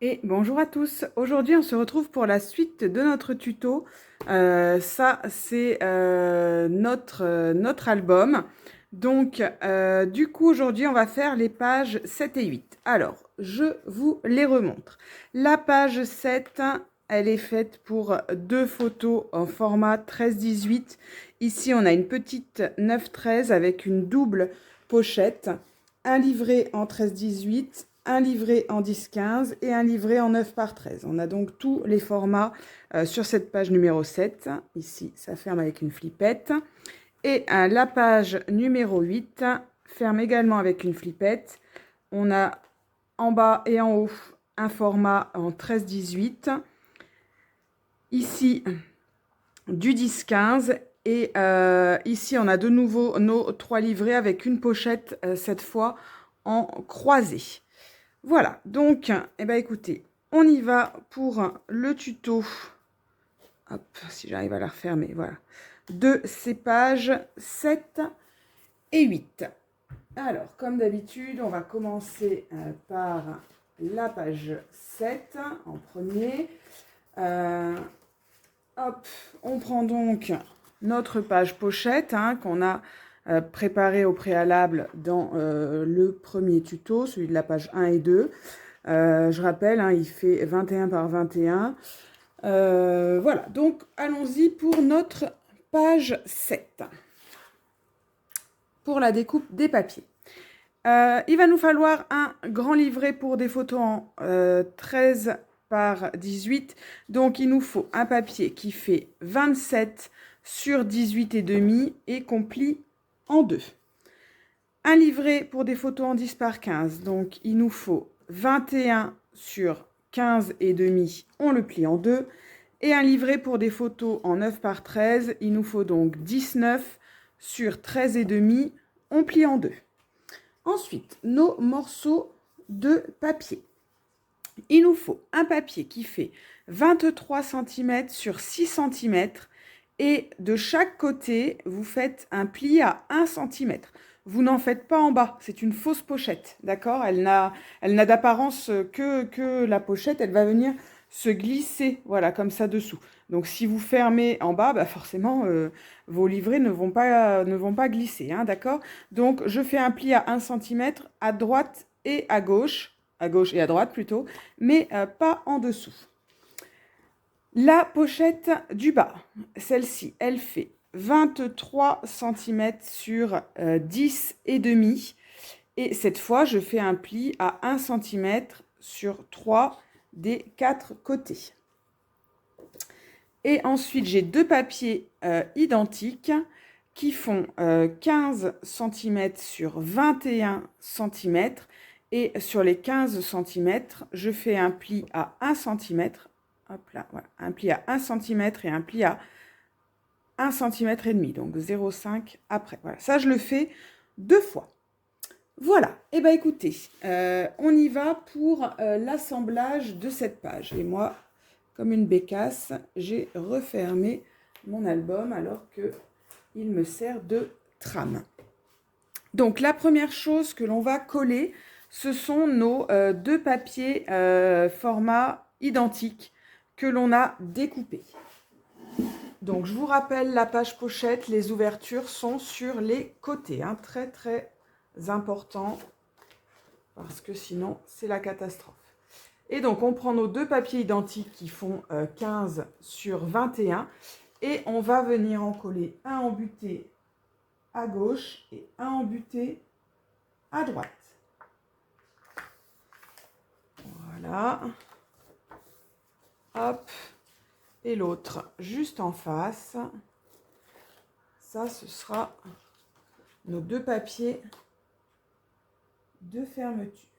Et bonjour à tous. Aujourd'hui, on se retrouve pour la suite de notre tuto. Ça, c'est notre album. Donc, du coup, aujourd'hui, on va faire les pages 7 et 8. Alors, je vous les remontre. La page 7, elle est faite pour deux photos en format 13-18. Ici, on a une petite 9-13 avec une double pochette, un livret en 13-18, un livret en 10-15 et un livret en 9 par 13. On a donc tous les formats sur cette page numéro 7. Ici, ça ferme avec une flippette. Et la page numéro 8 ferme également avec une flippette. On a en bas et en haut un format en 13-18. Ici, du 10-15. Et ici, on a de nouveau nos trois livrets avec une pochette, cette fois en croisé. Voilà, donc, eh ben, écoutez, on y va pour le tuto. Hop, si j'arrive à la refermer, voilà. De ces pages 7 et 8. Alors, comme d'habitude, on va commencer par la page 7 en premier. Hop, on prend donc notre page pochette qu'on a préparée au préalable dans le premier tuto, celui de la page 1 et 2. Je rappelle, il fait 21 par 21. Voilà, donc allons-y pour notre page 7. Pour la découpe des papiers. Il va nous falloir un grand livret pour des photos en 13 par 18. Donc il nous faut un papier qui fait 27 sur 18 et demi et qu'on plie en deux. Un livret pour des photos en 10 par 15. Donc il nous faut 21 sur 15 et demi, on le plie en deux. Et un livret pour des photos en 9 par 13. Il nous faut donc 19 sur 13 et demi, on plie en deux. Ensuite, nos morceaux de papier. Il nous faut un papier qui fait 23 cm sur 6 cm et de chaque côté, vous faites un pli à 1 cm. Vous n'en faites pas en bas, c'est une fausse pochette, d'accord? Elle n'a d'apparence que la pochette, elle va venir se glisser, voilà, comme ça dessous. Donc si vous fermez en bas, forcément, vos livrets ne vont pas glisser, d'accord? Donc je fais un pli à 1 cm à droite et à gauche et à droite plutôt, mais pas en dessous. La pochette du bas, celle-ci, elle fait 23 cm sur 10 et demi. Et cette fois, je fais un pli à 1 cm sur 3 des 4 côtés. Et ensuite, j'ai deux papiers identiques qui font 15 cm sur 21 cm. Et sur les 15 cm, je fais un pli à 1 cm. Hop là, voilà, un pli à 1 cm et un pli à 1 cm et demi, donc 0,5 après. Voilà, ça je le fais deux fois. Voilà, et bien écoutez, on y va pour l'assemblage de cette page. Et moi, comme une bécasse, j'ai refermé mon album alors qu'il me sert de trame. Donc la première chose que l'on va coller, ce sont nos deux papiers format identique que l'on a découpés. Donc je vous rappelle la page pochette, les ouvertures sont sur les côtés, très très important parce que sinon c'est la catastrophe. Et donc on prend nos deux papiers identiques qui font 15 sur 21 et on va venir en coller un embuté à gauche et un embuté à droite. Voilà. Hop. Et l'autre juste en face. Ça, ce sera nos deux papiers de fermeture.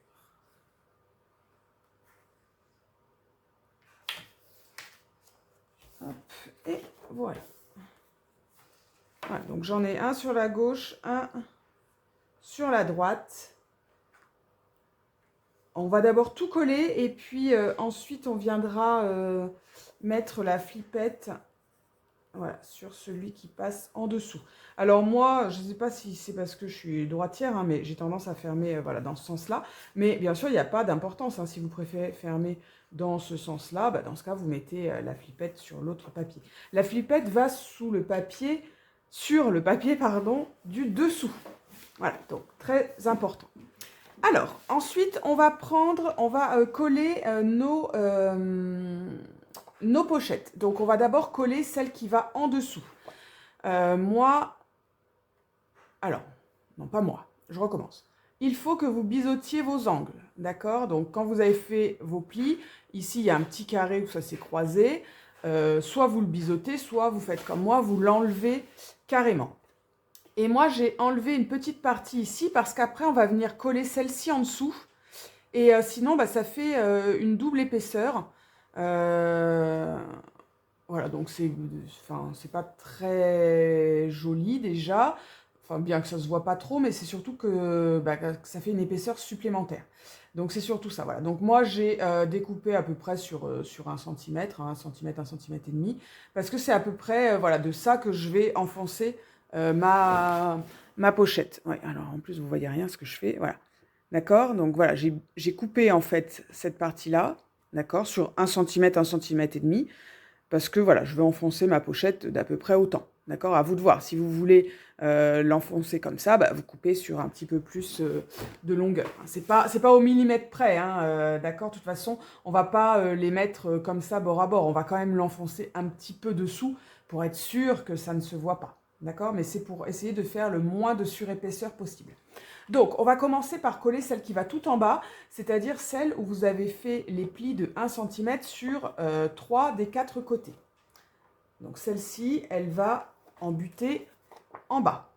Hop. Et voilà. Voilà, donc j'en ai un sur la gauche, un sur la droite. On va d'abord tout coller et puis ensuite on viendra mettre la flippette voilà, sur celui qui passe en dessous. Alors moi, je ne sais pas si c'est parce que je suis droitière, hein, mais j'ai tendance à fermer voilà, dans ce sens-là. Mais bien sûr, il n'y a pas d'importance. Hein. Si vous préférez fermer dans ce sens-là, bah, dans ce cas, vous mettez la flippette sur l'autre papier. La flippette va sur le papier, pardon, du dessous. Voilà, donc très important. Alors, ensuite, on va coller nos pochettes. Donc, on va d'abord coller celle qui va en dessous. Moi, alors, non pas moi, je recommence. Il faut que vous biseautiez vos angles, d'accord? Donc, quand vous avez fait vos plis, ici, il y a un petit carré où ça s'est croisé. Soit vous le biseautez, soit vous faites comme moi, vous l'enlevez carrément. Et moi, j'ai enlevé une petite partie ici parce qu'après, on va venir coller celle-ci en dessous. Et sinon, bah, ça fait une double épaisseur. Voilà, donc c'est pas très joli déjà. Enfin, bien que ça se voit pas trop, mais c'est surtout que ça fait une épaisseur supplémentaire. Donc c'est surtout ça, voilà. Donc moi, j'ai découpé à peu près sur 1 centimètre, 1 centimètre, 1 centimètre et demi, parce que c'est à peu près voilà, de ça que je vais enfoncer ma pochette. Ouais, alors en plus, vous voyez rien ce que je fais, voilà. D'accord? Donc voilà, j'ai coupé en fait cette partie-là, d'accord, sur 1 centimètre, 1 centimètre et demi, parce que voilà, je vais enfoncer ma pochette d'à peu près autant. D'accord? À vous de voir. Si vous voulez l'enfoncer comme ça, bah, vous coupez sur un petit peu plus de longueur. C'est pas au millimètre près, hein, d'accord? De toute façon, on va pas les mettre comme ça bord à bord. On va quand même l'enfoncer un petit peu dessous pour être sûr que ça ne se voit pas. D'accord? Mais c'est pour essayer de faire le moins de surépaisseur possible. Donc, on va commencer par coller celle qui va tout en bas, c'est-à-dire celle où vous avez fait les plis de 1 cm sur 3 des 4 côtés. Donc, celle-ci, elle va en buter en bas.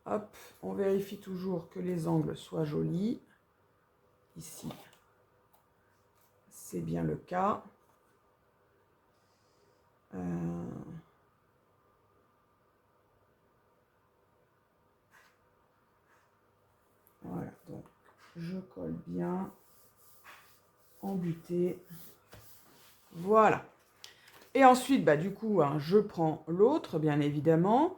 Hop, on vérifie toujours que les angles soient jolis. Ici, c'est bien le cas. Voilà, donc je colle bien, embuté. Voilà. Et ensuite, bah, du coup, hein, je prends l'autre, bien évidemment.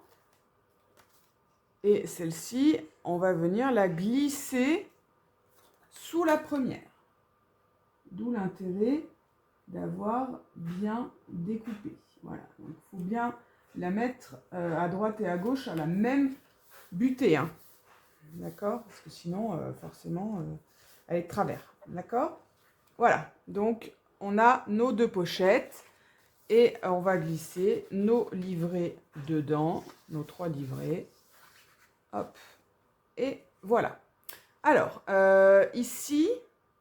Et celle-ci, on va venir la glisser sous la première. D'où l'intérêt d'avoir bien découpé. Voilà, donc il faut bien la mettre à droite et à gauche à la même butée. Hein. D'accord? Parce que sinon, forcément, elle est de travers. D'accord? Voilà, donc on a nos 2 pochettes et on va glisser nos livrets dedans, nos 3 livrets. Hop, et voilà. Alors, ici,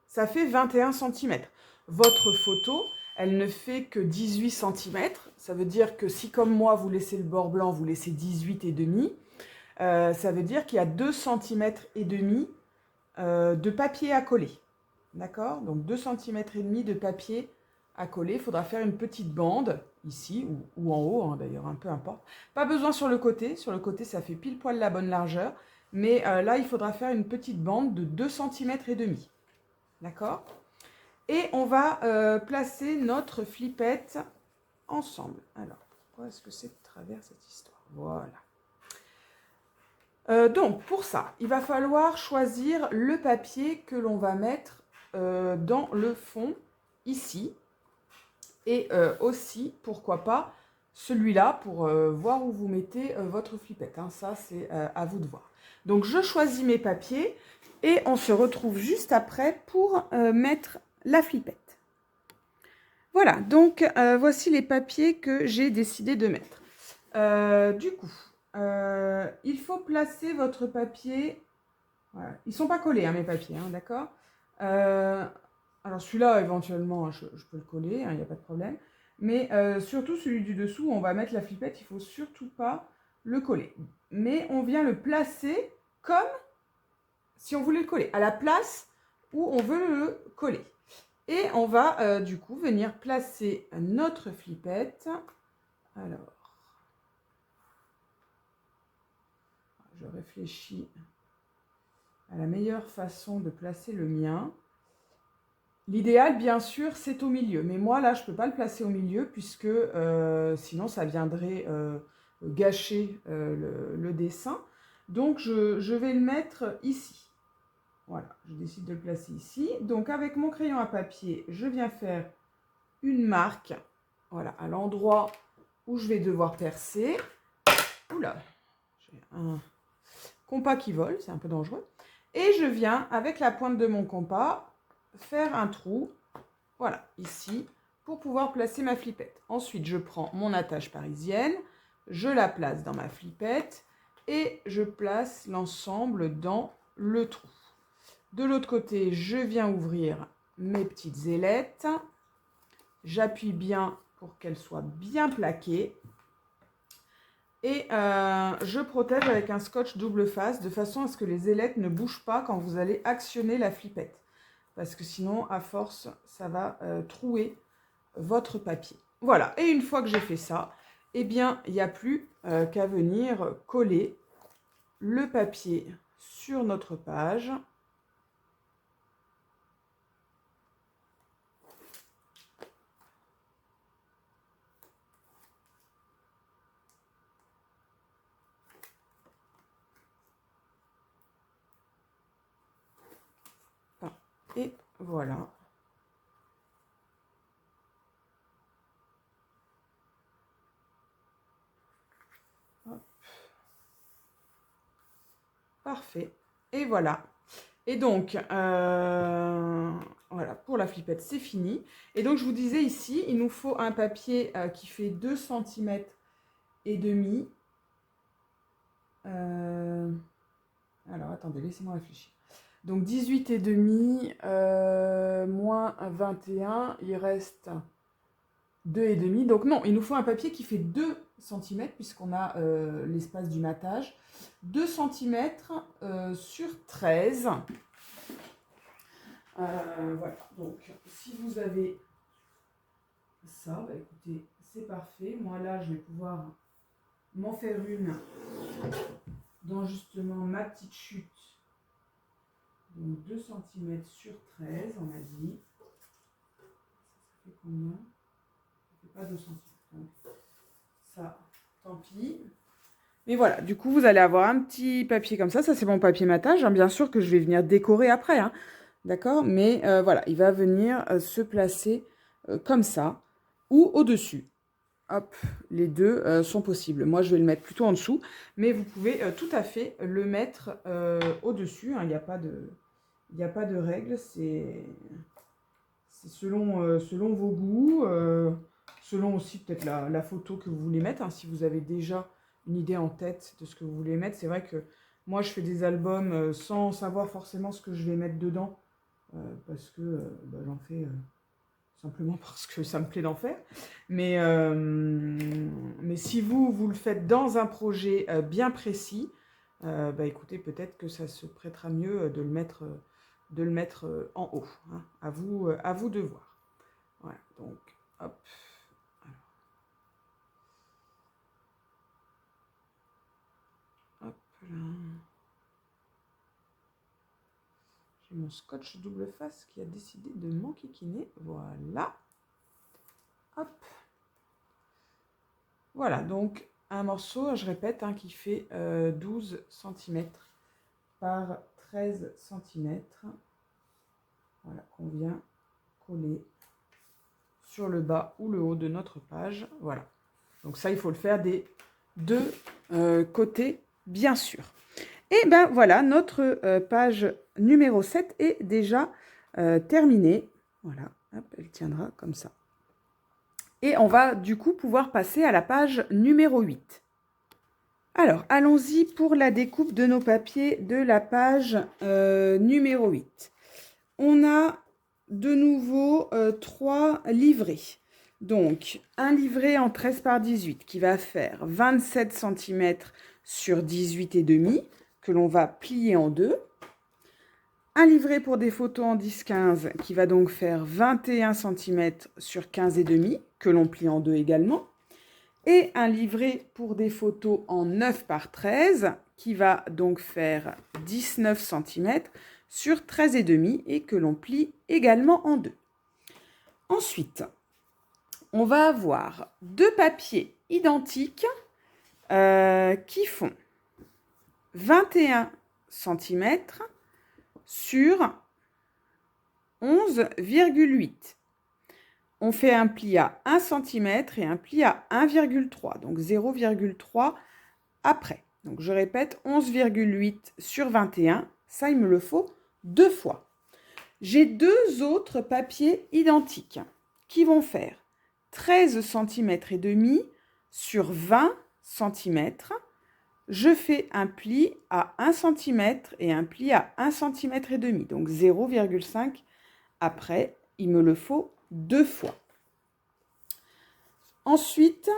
ça fait 21 cm. Votre photo, elle ne fait que 18 cm. Ça veut dire que si, comme moi, vous laissez le bord blanc, vous laissez 18,5, ça veut dire qu'il y a 2 cm et demi de papier à coller. D'accord? Donc 2 cm et demi de papier à coller. Il faudra faire une petite bande, ici, ou en haut, hein, d'ailleurs, peu importe. Pas besoin sur le côté. Sur le côté, ça fait pile poil la bonne largeur. Mais là, il faudra faire une petite bande de 2 cm et demi. D'accord? Et on va placer notre flippette ensemble. Alors, pourquoi est-ce que c'est de travers cette histoire? Voilà. Donc, pour ça, il va falloir choisir le papier que l'on va mettre dans le fond, ici. Et aussi, pourquoi pas, celui-là, pour voir où vous mettez votre flippette. Hein. Ça, c'est à vous de voir. Donc, je choisis mes papiers et on se retrouve juste après pour mettre la flippette. Voilà, donc voici les papiers que j'ai décidé de mettre. Du coup, il faut placer votre papier. Voilà. Ils ne sont pas collés, hein, mes papiers, hein, d'accord? Alors celui-là, éventuellement, je peux le coller, il n'y a pas de problème. Mais surtout celui du dessous, on va mettre la flippette, il ne faut surtout pas le coller. Mais on vient le placer comme si on voulait le coller, à la place où on veut le coller. Et on va du coup venir placer notre flippette. Alors, je réfléchis à la meilleure façon de placer le mien. L'idéal, bien sûr, c'est au milieu. Mais moi, là, je ne peux pas le placer au milieu puisque sinon, ça viendrait gâcher le dessin. Donc, je vais le mettre ici. Voilà, je décide de le placer ici. Donc, avec mon crayon à papier, je viens faire une marque, voilà, à l'endroit où je vais devoir percer. Oula, j'ai un compas qui vole, c'est un peu dangereux. Et je viens, avec la pointe de mon compas, faire un trou, voilà, ici, pour pouvoir placer ma flippette. Ensuite, je prends mon attache parisienne, je la place dans ma flippette et je place l'ensemble dans le trou. De l'autre côté, je viens ouvrir mes petites ailettes. J'appuie bien pour qu'elles soient bien plaquées. Et je protège avec un scotch double face de façon à ce que les ailettes ne bougent pas quand vous allez actionner la flippette. Parce que sinon, à force, ça va trouer votre papier. Voilà, et une fois que j'ai fait ça, eh bien, il n'y a plus qu'à venir coller le papier sur notre page. Et voilà. Hop. Parfait. Et voilà. Et donc, voilà, pour la flippette, c'est fini. Et donc, je vous disais ici, il nous faut un papier qui fait 2 cm et demi. Alors, attendez, laissez-moi réfléchir. Donc, 18 et demi moins 21, il reste 2 et demi. Donc, non, il nous faut un papier qui fait 2 cm, puisqu'on a l'espace du matage. 2 cm sur 13. Voilà, donc si vous avez ça, bah écoutez, c'est parfait. Moi là, je vais pouvoir m'en faire une dans justement ma petite chute. Donc 2 cm sur 13, on a dit. Ça fait combien? Ça fait pas 2 cm. Donc ça, tant pis. Mais voilà, du coup, vous allez avoir un petit papier comme ça. Ça, c'est mon papier matage. Hein. Bien sûr que je vais venir décorer après. Hein. D'accord? Mais voilà, il va venir se placer comme ça ou au-dessus. Hop, les deux sont possibles. Moi, je vais le mettre plutôt en dessous, mais vous pouvez tout à fait le mettre au-dessus. Hein. Il n'y a pas de règle. C'est selon vos goûts, selon aussi peut-être la photo que vous voulez mettre. Hein. Si vous avez déjà une idée en tête de ce que vous voulez mettre, c'est vrai que moi, je fais des albums sans savoir forcément ce que je vais mettre dedans. Parce que j'en fais simplement parce que ça me plaît d'en faire. Mais si vous le faites dans un projet bien précis, écoutez, peut-être que ça se prêtera mieux de le mettre en haut. Hein. À vous de voir. Voilà, donc, hop. Alors. Hop là. Mon scotch double face qui a décidé de m'enquiquiner. Voilà. Hop. Voilà, donc un morceau, je répète, hein, qui fait 12 cm par 13 cm. Voilà, qu'on vient coller sur le bas ou le haut de notre page. Voilà. Donc ça, il faut le faire des deux côtés, bien sûr. Et ben voilà, notre page numéro 7 est déjà terminée. Voilà, hop, elle tiendra comme ça. Et on va du coup pouvoir passer à la page numéro 8. Alors, allons-y pour la découpe de nos papiers de la page numéro 8. On a de nouveau 3 livrets. Donc, un livret en 13 par 18 qui va faire 27 cm sur 18 et demi, que l'on va plier en deux. Un livret pour des photos en 10-15 qui va donc faire 21 cm sur 15 et demi, que l'on plie en deux également. et un livret pour des photos en 9 par 13 qui va donc faire 19 cm sur 13,5 et que l'on plie également en deux. Ensuite, on va avoir deux papiers identiques qui font 21 cm sur 11,8. On fait un pli à 1 cm et un pli à 1,3, donc 0,3 après. Donc je répète, 11,8 sur 21, ça il me le faut deux fois. J'ai deux autres papiers identiques qui vont faire 13 cm et demi sur 20 cm. Je fais un pli à 1 cm et un pli à 1 cm et demi, donc 0,5 après, il me le faut deux fois. Ensuite,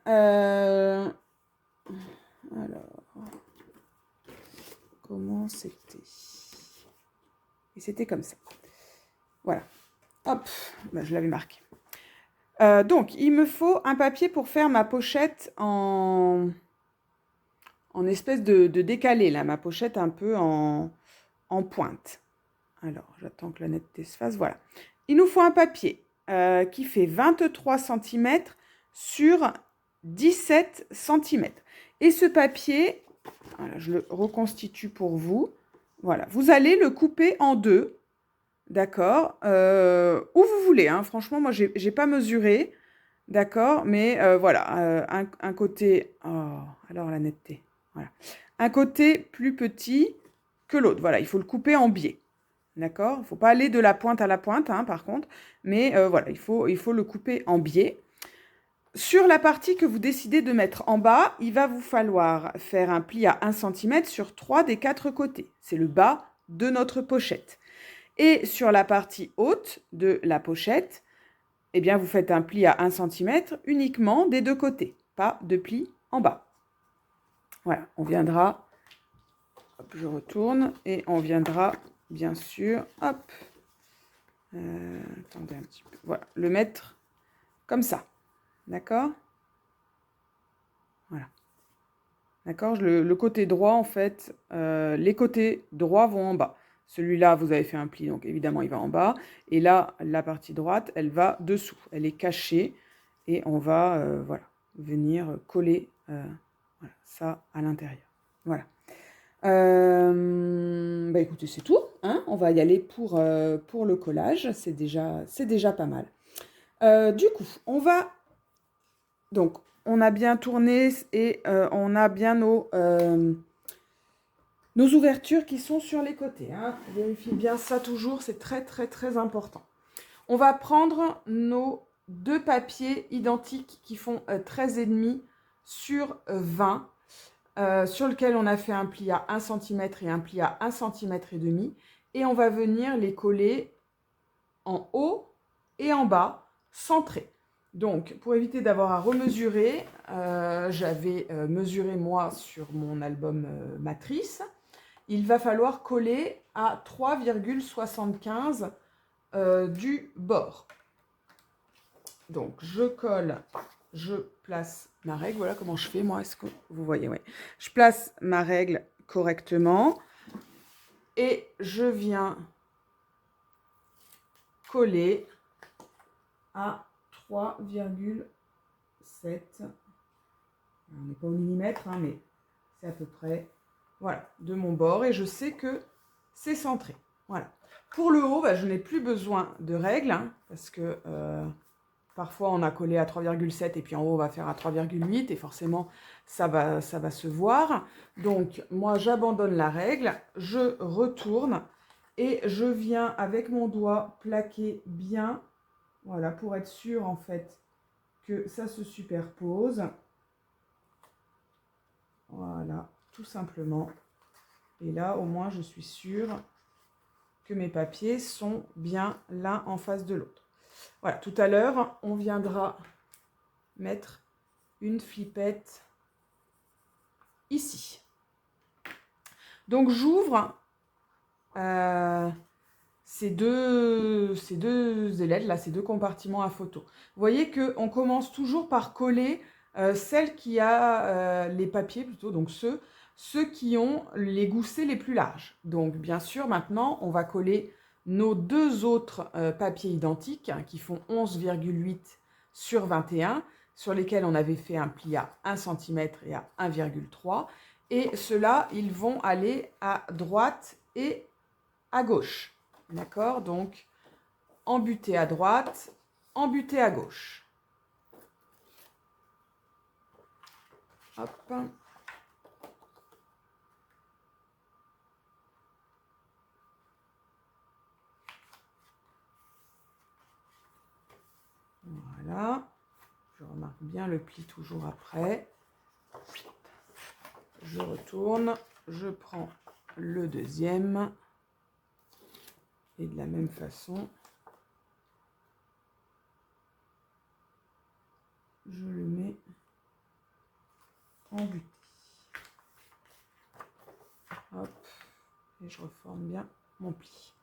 alors, comment c'était? Et c'était comme ça. Voilà. Hop, ben, je l'avais marqué. Donc, il me faut un papier pour faire ma pochette en espèce de décalé, là, ma pochette un peu en pointe. Alors, j'attends que la netteté se fasse. Voilà. Il nous faut un papier qui fait 23 cm sur 17 cm. Et ce papier, voilà, je le reconstitue pour vous. Voilà, vous allez le couper en deux, d'accord, où vous voulez. Hein. Franchement, moi, j'ai pas mesuré, d'accord, mais voilà, un côté... Oh, alors la netteté. Voilà. Un côté plus petit que l'autre. Voilà, il faut le couper en biais. D'accord? Il ne faut pas aller de la pointe à la pointe, hein, par contre. Mais voilà, il faut le couper en biais. Sur la partie que vous décidez de mettre en bas, il va vous falloir faire un pli à 1 cm sur 3 des 4 côtés. C'est le bas de notre pochette. Et sur la partie haute de la pochette, eh bien, vous faites un pli à 1 cm uniquement des deux côtés. Pas de pli en bas. Voilà, on viendra... Hop, je retourne et on viendra... Bien sûr, hop, attendez un petit peu, voilà, le mettre comme ça, d'accord? Voilà, d'accord, le côté droit, en fait, les côtés droits vont en bas. Celui-là, vous avez fait un pli, donc évidemment, il va en bas. Et là, la partie droite, elle va dessous, elle est cachée. Et on va, voilà, venir coller voilà, ça à l'intérieur. Voilà. Bah écoutez, c'est tout. Hein, on va y aller pour le collage. C'est déjà pas mal. Du coup, on va... Donc, on a bien tourné et on a bien nos ouvertures qui sont sur les côtés. Hein. Vérifiez bien ça toujours, c'est très, très, très important. On va prendre nos deux papiers identiques qui font 13,5 sur 20. Sur lequel on a fait un pli à 1 cm et un pli à 1 cm et demi. Et on va venir les coller en haut et en bas, centrés. Donc, pour éviter d'avoir à remesurer, j'avais mesuré moi sur mon album matrice. Il va falloir coller à 3,75 du bord. Donc, je colle, je place ma règle. Voilà comment je fais, moi. Est-ce que vous voyez? Oui. Je place ma règle correctement. Et je viens coller à 3,7. On n'est pas au millimètre, hein, mais c'est à peu près, voilà, de mon bord. Et je sais que c'est centré. Voilà. Pour le haut, bah, je n'ai plus besoin de règle, hein, parce que... parfois, on a collé à 3,7 et puis en haut, on va faire à 3,8 et forcément, ça va se voir. Donc, moi, j'abandonne la règle, je retourne et je viens avec mon doigt plaquer bien, voilà, pour être sûr en fait que ça se superpose. Voilà, tout simplement. Et là, au moins, je suis sûre que mes papiers sont bien l'un en face de l'autre. Voilà, tout à l'heure, on viendra mettre une flippette ici. Donc, j'ouvre ces deux ailettes, là, ces deux compartiments à photo. Vous voyez qu'on commence toujours par coller celle qui a les papiers plutôt, donc ceux qui ont les goussets les plus larges. Donc bien sûr, maintenant, on va coller nos deux autres papiers identiques hein, qui font 11,8 sur 21, sur lesquels on avait fait un pli à 1 cm et à 1,3. Et ceux-là, ils vont aller à droite et à gauche. D'accord? Donc, embuté à droite, embuté à gauche. Hop. Voilà. Je remarque bien le pli toujours après. Je retourne, je prends le deuxième. Et de la même façon, je le mets en buté. Hop, et je reforme bien mon pli.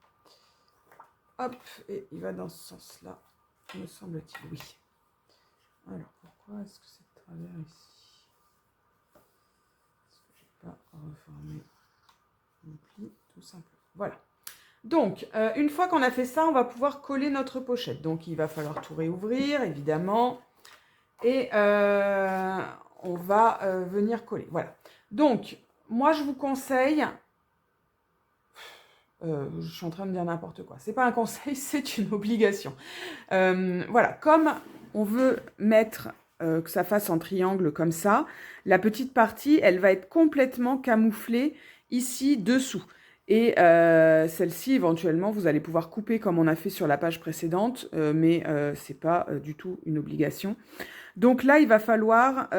Hop, et il va dans ce sens-là, me semble-t-il, oui. Alors, pourquoi est-ce que c'est de travers ici? Parce que je n'ai pas reformé mon pli, tout simplement. Voilà. Donc, une fois qu'on a fait ça, on va pouvoir coller notre pochette. Donc, il va falloir tout réouvrir, évidemment. Et on va venir coller. Voilà. Donc, moi, je vous conseille... je suis en train de dire n'importe quoi. C'est pas un conseil, c'est une obligation. Voilà. Comme on veut mettre... que ça fasse en triangle comme ça, la petite partie, elle va être complètement camouflée ici dessous. Et celle-ci, éventuellement, vous allez pouvoir couper comme on a fait sur la page précédente, mais ce n'est pas du tout une obligation. Donc là, il va falloir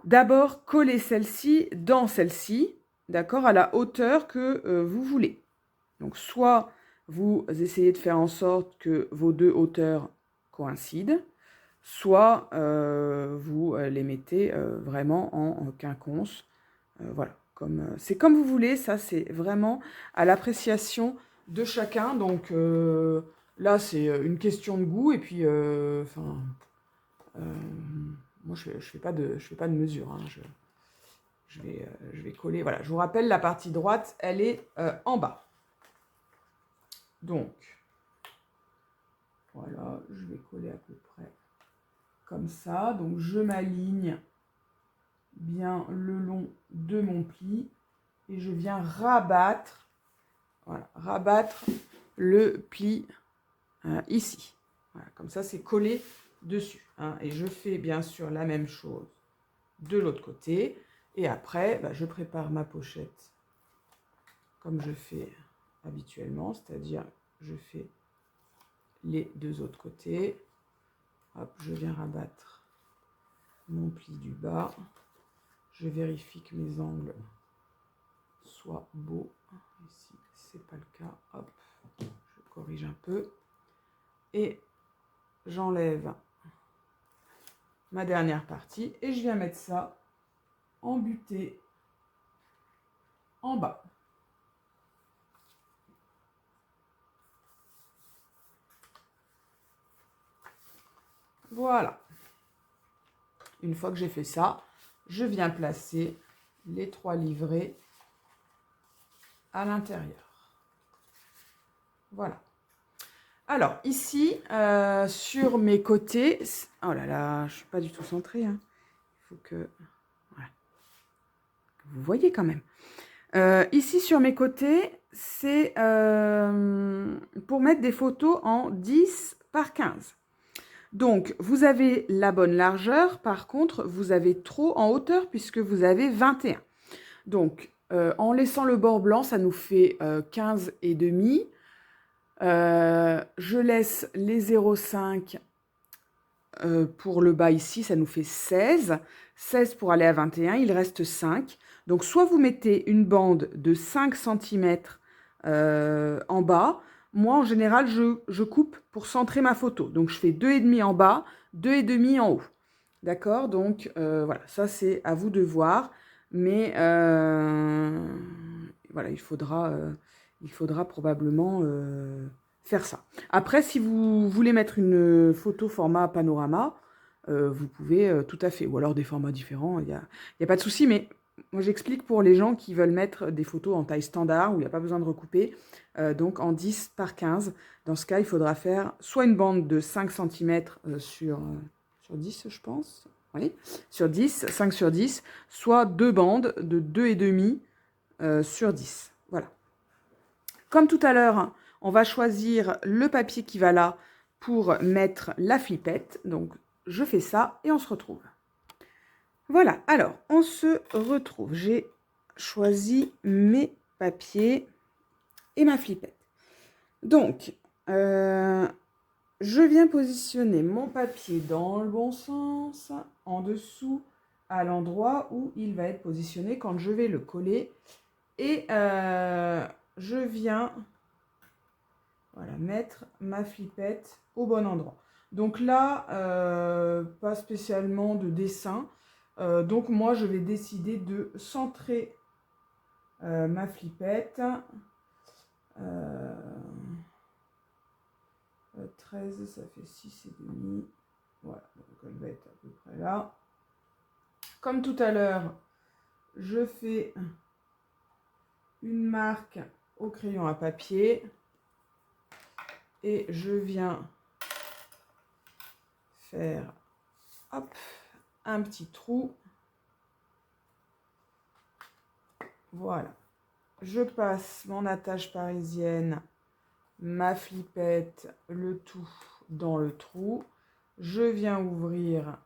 d'abord coller celle-ci dans celle-ci, d'accord, à la hauteur que vous voulez. Donc soit vous essayez de faire en sorte que vos deux hauteurs coïncident, soit vous les mettez vraiment en quinconce, voilà. C'est comme vous voulez, ça c'est vraiment à l'appréciation de chacun. Donc là c'est une question de goût et puis moi je fais pas de mesure. Hein. Je vais coller. Voilà, je vous rappelle la partie droite, elle est en bas. Donc voilà, je vais coller à peu près comme ça. Donc je m'aligne bien le long de mon pli et je viens rabattre, voilà, rabattre le pli ici. Voilà, comme ça, c'est collé dessus. Hein, et je fais bien sûr la même chose de l'autre côté. Et après, je prépare ma pochette comme je fais habituellement, c'est-à-dire je fais les deux autres côtés. Hop, je viens rabattre mon pli du bas. Je vérifie que mes angles soient beaux. Ici, c'est pas le cas. Hop, je corrige un peu. Et j'enlève ma dernière partie. Et je viens mettre ça embuté en bas. Voilà. Une fois que j'ai fait ça, je viens placer les 3 livrets à l'intérieur. Voilà. Alors, ici, sur mes côtés... Oh là là, je ne suis pas du tout centrée. Hein. Il faut que... Voilà. Vous voyez quand même. Ici, sur mes côtés, c'est pour mettre des photos en 10 par 15. Donc, vous avez la bonne largeur. Par contre, vous avez trop en hauteur puisque vous avez 21. Donc, en laissant le bord blanc, ça nous fait 15,5. Je laisse les 0,5 pour le bas ici, ça nous fait 16. 16 pour aller à 21, il reste 5. Donc, soit vous mettez une bande de 5 cm en bas. Moi, en général, je coupe pour centrer ma photo. Donc, je fais 2,5 en bas, 2,5 en haut. D'accord? Donc, voilà, ça, c'est à vous de voir. Mais, voilà, il faudra probablement faire ça. Après, si vous voulez mettre une photo format panorama, vous pouvez tout à fait. Ou alors des formats différents, il y a pas de souci. Mais moi, j'explique pour les gens qui veulent mettre des photos en taille standard, où il n'y a pas besoin de recouper, donc en 10 par 15. Dans ce cas, il faudra faire soit une bande de 5 cm sur 10, je pense. Oui, sur 10, 5 sur 10, soit deux bandes de 2,5 sur 10. Voilà. Comme tout à l'heure, on va choisir le papier qui va là pour mettre la flippette. Donc, je fais ça et on se retrouve. Voilà, alors, on se retrouve. J'ai choisi mes papiers et ma flippette. Donc, je viens positionner mon papier dans le bon sens, en dessous, à l'endroit où il va être positionné quand je vais le coller. Et je viens mettre ma flippette au bon endroit. Donc là, pas spécialement de dessin. Donc moi, je vais décider de centrer ma flippette. 13, ça fait 6,5. Voilà, donc elle va être à peu près là. Comme tout à l'heure, je fais une marque au crayon à papier et je viens faire un petit trou. Voilà. Je passe mon attache parisienne, ma flippette, le tout dans le trou. Je viens ouvrir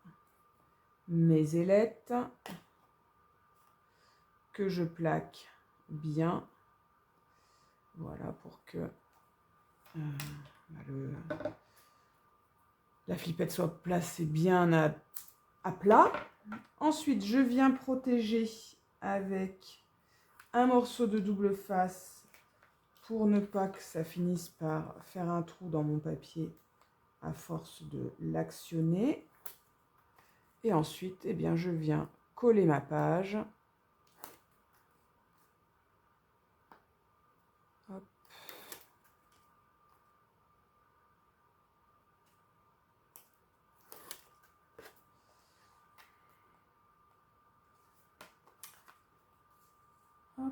mes ailettes que je plaque bien. Voilà, pour que la flippette soit placée bien à plat. Ensuite, je viens protéger avec un morceau de double face pour ne pas que ça finisse par faire un trou dans mon papier à force de l'actionner. Et ensuite, eh bien, je viens coller ma page. Hop. Hop.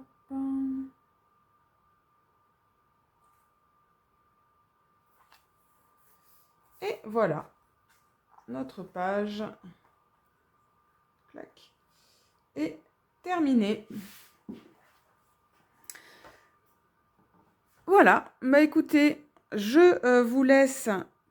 Et voilà, notre page est terminée. Voilà, bah écoutez, je vous laisse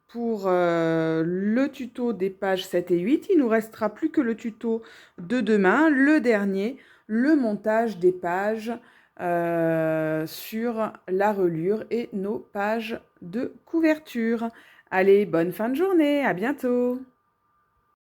pour le tuto des pages 7 et 8. Il ne nous restera plus que le tuto de demain, le dernier, le montage des pages sur la reliure et nos pages de couverture. Allez, bonne fin de journée, à bientôt!